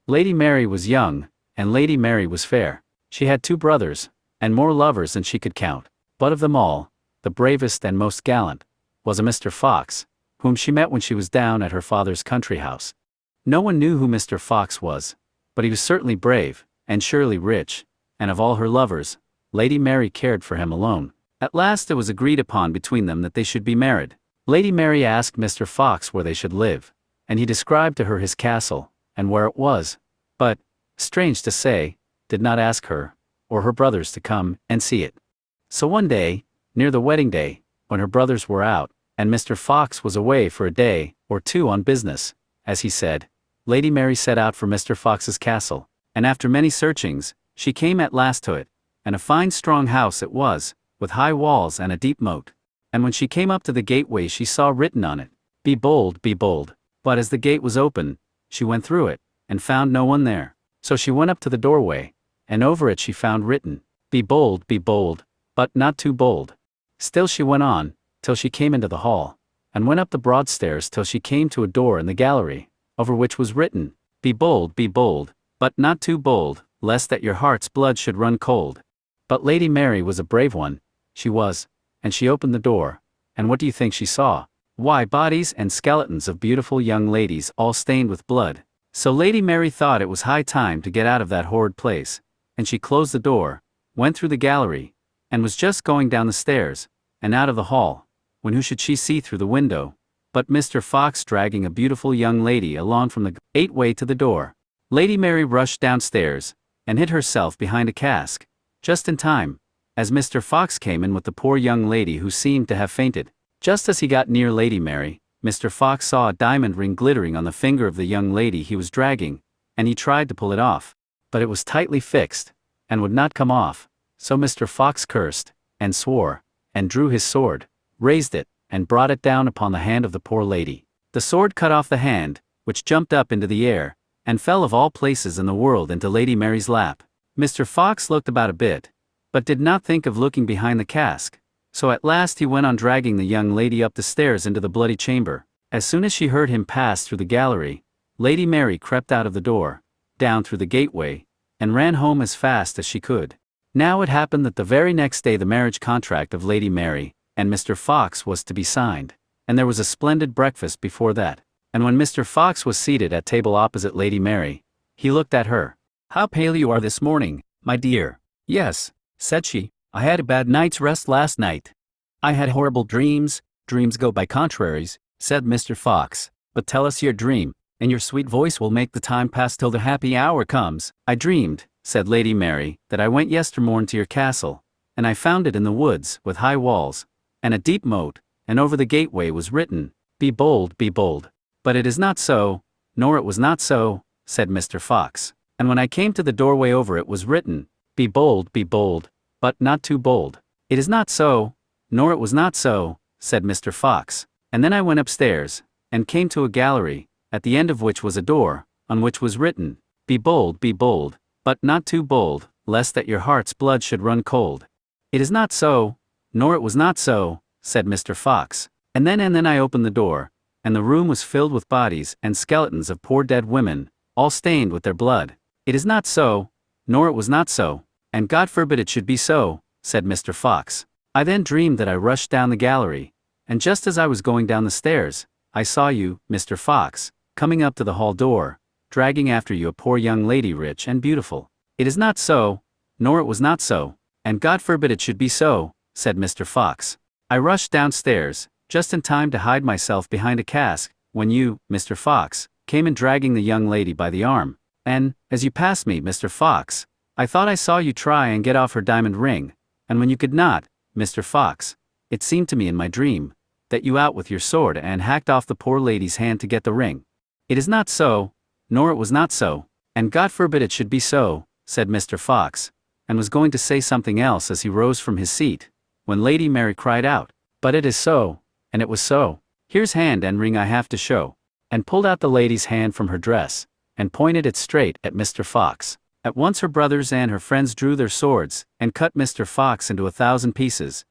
Lady Mary was young, and Lady Mary was fair. She had 2 brothers, and more lovers than she could count. But of them all, the bravest and most gallant, was a Mr. Fox, whom she met when she was down at her father's country house. No one knew who Mr. Fox was, but he was certainly brave, and surely rich, and of all her lovers, Lady Mary cared for him alone. At last it was agreed upon between them that they should be married. Lady Mary asked Mr. Fox where they should live, and he described to her his castle, and where it was, but, strange to say, did not ask her, or her brothers to come and see it. So one day, near the wedding day, when her brothers were out, and Mr. Fox was away for a day or 2 on business, as he said, Lady Mary set out for Mr. Fox's castle, and after many searchings, she came at last to it, and a fine strong house it was, with high walls and a deep moat. And when she came up to the gateway she saw written on it, "Be bold, be bold." But as the gate was open, she went through it, and found no one there. So she went up to the doorway, and over it she found written, be bold, but not too bold." Still she went on, till she came into the hall, and went up the broad stairs till she came to a door in the gallery, over which was written, be bold, but not too bold, lest that your heart's blood should run cold." But Lady Mary was a brave one, she was, and she opened the door, and what do you think she saw? Why, bodies and skeletons of beautiful young ladies all stained with blood. So Lady Mary thought it was high time to get out of that horrid place, and she closed the door, went through the gallery, and was just going down the stairs, and out of the hall, when who should she see through the window, but Mr. Fox dragging a beautiful young lady along from the gateway to the door. Lady Mary rushed downstairs, and hid herself behind a cask, just in time, as Mr. Fox came in with the poor young lady who seemed to have fainted. Just as he got near Lady Mary, Mr. Fox saw a diamond ring glittering on the finger of the young lady he was dragging, and he tried to pull it off, but it was tightly fixed, and would not come off. So Mr. Fox cursed, and swore, and drew his sword, raised it, and brought it down upon the hand of the poor lady. The sword cut off the hand, which jumped up into the air, and fell of all places in the world into Lady Mary's lap. Mr. Fox looked about a bit, but did not think of looking behind the cask. So at last he went on dragging the young lady up the stairs into the bloody chamber. As soon as she heard him pass through the gallery, Lady Mary crept out of the door, down through the gateway, and ran home as fast as she could. Now it happened that the very next day the marriage contract of Lady Mary and Mr. Fox was to be signed, and there was a splendid breakfast before that. And when Mr. Fox was seated at table opposite Lady Mary, he looked at her. "How pale you are this morning, my dear." "Yes," said she, "I had a bad night's rest last night." "I had horrible dreams." "Dreams go by contraries," said Mr. Fox. "But tell us your dream, and your sweet voice will make the time pass till the happy hour comes." "I dreamed," said Lady Mary, "that I went yestermorn to your castle, and I found it in the woods, with high walls, and a deep moat, and over the gateway was written, be bold, but it is not so, nor it was not so," said Mr. Fox. "And when I came to the doorway over it was written, be bold, but not too bold. It is not so, nor it was not so," said Mr. Fox. "And then I went upstairs, and came to a gallery, at the end of which was a door, on which was written, be bold, but not too bold, lest that your heart's blood should run cold. It is not so, nor it was not so," said Mr. Fox. And then I opened the door, and the room was filled with bodies and skeletons of poor dead women, all stained with their blood. "It is not so, nor it was not so, and God forbid it should be so," said Mr. Fox. "I then dreamed that I rushed down the gallery, and just as I was going down the stairs, I saw you, Mr. Fox, coming up to the hall door, dragging after you a poor young lady rich and beautiful. It is not so, nor it was not so, and God forbid it should be so," said Mr. Fox. "I rushed downstairs, just in time to hide myself behind a cask, when you, Mr. Fox, came in dragging the young lady by the arm, and, as you passed me, Mr. Fox, I thought I saw you try and get off her diamond ring, and when you could not, Mr. Fox, it seemed to me in my dream, that you out with your sword and hacked off the poor lady's hand to get the ring. It is not so, nor it was not so, and God forbid it should be so," said Mr. Fox, and was going to say something else as he rose from his seat, when Lady Mary cried out, "But it is so, and it was so. Here's hand and ring I have to show," and pulled out the lady's hand from her dress, and pointed it straight at Mr. Fox. At once her brothers and her friends drew their swords, and cut Mr. Fox into 1,000 pieces,